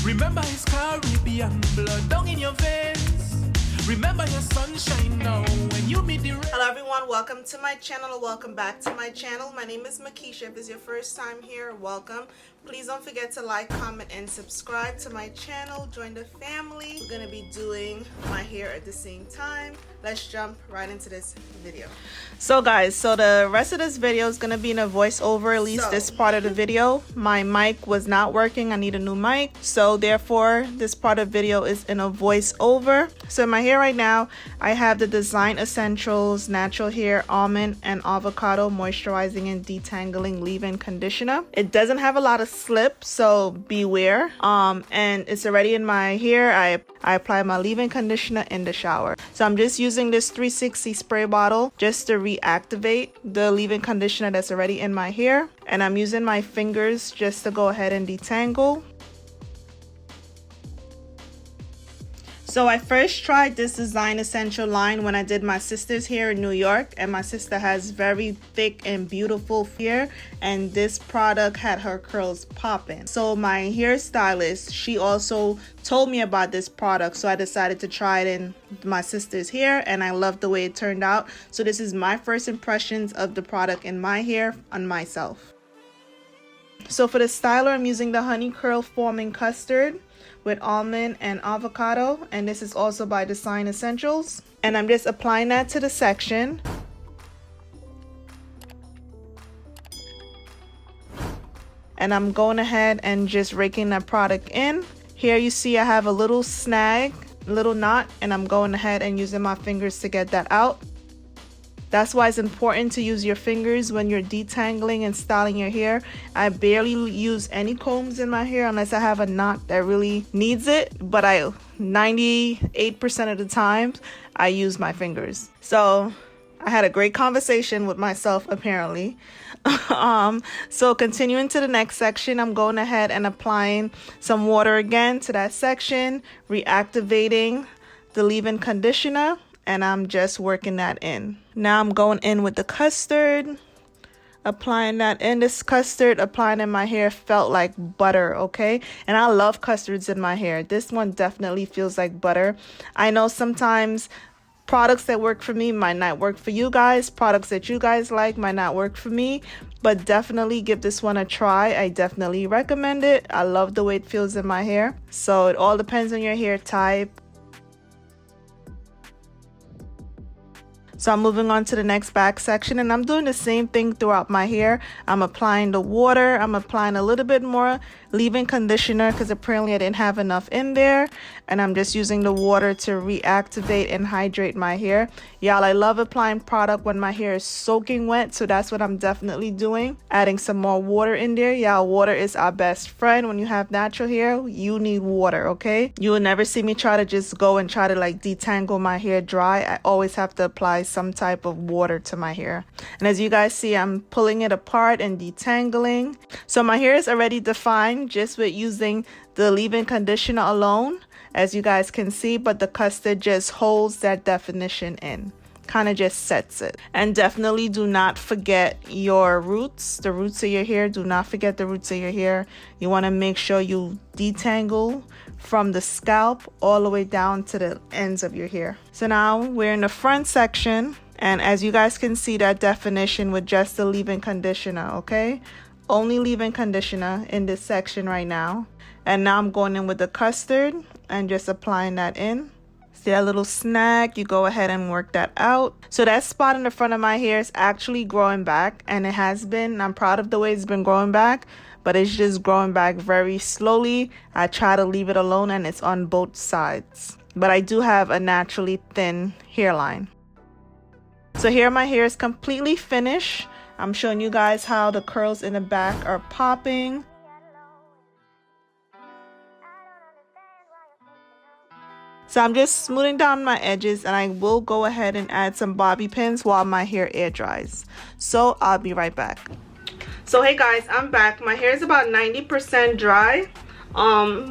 Remember his Caribbean blood down in your veins. Remember your sunshine now when you meet the rain. Hello everyone, welcome to my channel, or welcome back to my channel. My name is Mickisha. If it's your first time here, welcome. Please don't forget to like, comment, and subscribe to my channel. Join the family. We're gonna be doing my hair at the same time. Let's jump right into this video. So guys, the rest of this video is gonna be in a voiceover, at least this part of the video. My mic was not working. I need a new mic, so therefore this part of the video is in a voiceover. So in my hair right now, I have the Design Essentials Natural Hair Almond and Avocado Moisturizing and Detangling Leave-In Conditioner. It doesn't have a lot of slip, so beware. And it's already in my hair. I apply my leave-in conditioner in the shower. So I'm just using this 360 spray bottle just to reactivate the leave-in conditioner that's already in my hair. And I'm using my fingers just to go ahead and detangle. So I first tried this Design Essential line when I did my sister's hair in New York, and my sister has very thick and beautiful hair, and this product had her curls popping. So my hairstylist, she also told me about this product, so I decided to try it in my sister's hair, and I loved the way it turned out. So this is my first impressions of the product in my hair on myself. So for the styler, I'm using the Honey Curl Forming Custard with almond and avocado, and this is also by Design Essentials, and I'm just applying that to the section. And I'm going ahead and just raking that product in. Here you see I have a little snag, little knot, and I'm going ahead and using my fingers to get that out. That's why it's important to use your fingers when you're detangling and styling your hair. I barely use any combs in my hair unless I have a knot that really needs it, but 98% of the time I use my fingers. So I had a great conversation with myself apparently. So continuing to the next section, I'm going ahead and applying some water again to that section, reactivating the leave-in conditioner, and I'm just working that in. Now I'm going in with the custard, applying that in. This custard applying in my hair felt like butter, okay? And I love custards in my hair. This one definitely feels like butter. I know sometimes products that work for me might not work for you guys. Products that you guys like might not work for me, but definitely give this one a try. I definitely recommend it. I love the way it feels in my hair. So it all depends on your hair type. So I'm moving on to the next back section, and I'm doing the same thing throughout my hair. I'm applying the water. I'm applying a little bit more leave-in conditioner because apparently I didn't have enough in there. And I'm just using the water to reactivate and hydrate my hair. Y'all, I love applying product when my hair is soaking wet. So that's what I'm definitely doing. Adding some more water in there. Y'all, water is our best friend. When you have natural hair, you need water, okay? You will never see me try to just go and try to like detangle my hair dry. I always have to apply some type of water to my hair. And as you guys see, I'm pulling it apart and detangling. So my hair is already defined just with using the leave-in conditioner alone, as you guys can see, but the custard just holds that definition in, kind of just sets it. And definitely do not forget your roots, the roots of your hair. Do not forget the roots of your hair. You want to make sure you detangle from the scalp all the way down to the ends of your hair. So now we're in the front section, and as you guys can see, that definition with just the leave-in conditioner, okay? Only leave-in conditioner in this section right now. And now I'm going in with the custard and just applying that in. See that little snag? You go ahead and work that out. So that spot in the front of my hair is actually growing back, and it has been. I'm proud of the way it's been growing back, but it's just growing back very slowly. I try to leave it alone, and it's on both sides. But I do have a naturally thin hairline. So here my hair is completely finished. I'm showing you guys how the curls in the back are popping. So I'm just smoothing down my edges, and I will go ahead and add some bobby pins while my hair air dries. So I'll be right back. So hey guys, I'm back. My hair is about 90% dry,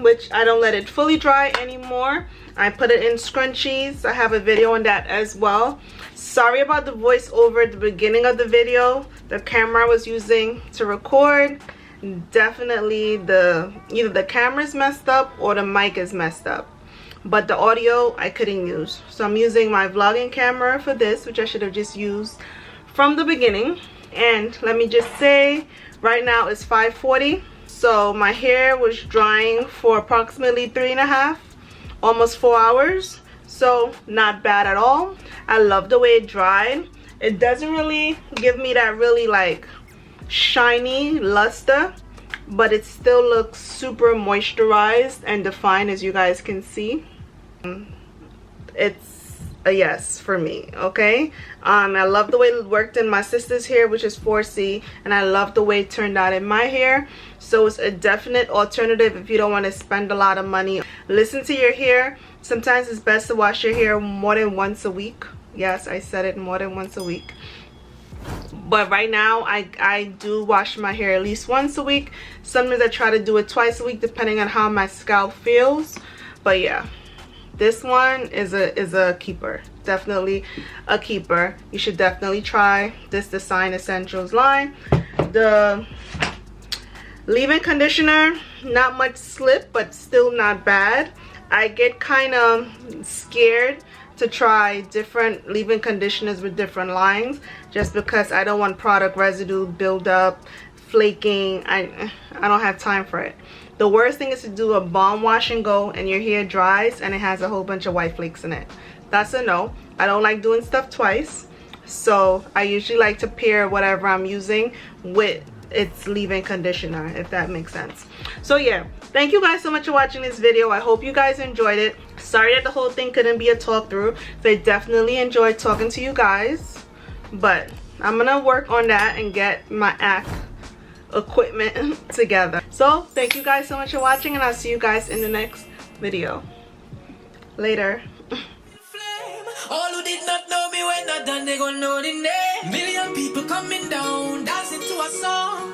which I don't let it fully dry anymore. I put it in scrunchies. I have a video on that as well. Sorry about the voiceover at the beginning of the video. The camera I was using to record definitely either the camera's messed up or the mic is messed up, but the audio I couldn't use. So I'm using my vlogging camera for this, which I should have just used from the beginning. And let me just say, right now it's 5:40, so my hair was drying for approximately 3.5, almost 4 hours. So not bad at all. I love the way it dried. It doesn't really give me that really like shiny luster, but it still looks super moisturized and defined, as you guys can see. It's a yes for me. Okay, I love the way it worked in my sister's hair, which is 4C, and I love the way it turned out in my hair. So it's a definite alternative if you don't want to spend a lot of money. Listen to your hair. Sometimes it's best to wash your hair more than once a week. Yes, I said it, more than once a week. But right now I do wash my hair at least once a week. Sometimes I try to do it twice a week depending on how my scalp feels. But yeah, this one is a keeper. Definitely a keeper. You should definitely try this Design Essentials line. The leave-in conditioner, not much slip, but still not bad. I get kind of scared to try different leave-in conditioners with different lines, just because I don't want product residue build up, flaking. I don't have time for it. The worst thing is to do a bomb wash and go and your hair dries and it has a whole bunch of white flakes in it. That's a no. I don't like doing stuff twice, so I usually like to pair whatever I'm using with its leave-in conditioner, if that makes sense. So yeah, thank you guys so much for watching this video. I hope you guys enjoyed it. Sorry that the whole thing couldn't be a talk through. So I definitely enjoyed talking to you guys, but I'm gonna work on that and get my act equipment together. So thank you guys so much for watching, and I'll see you guys in the next video. Later. All who did not know me when not done, they gon' know the name. Million people coming down, dancing to a song.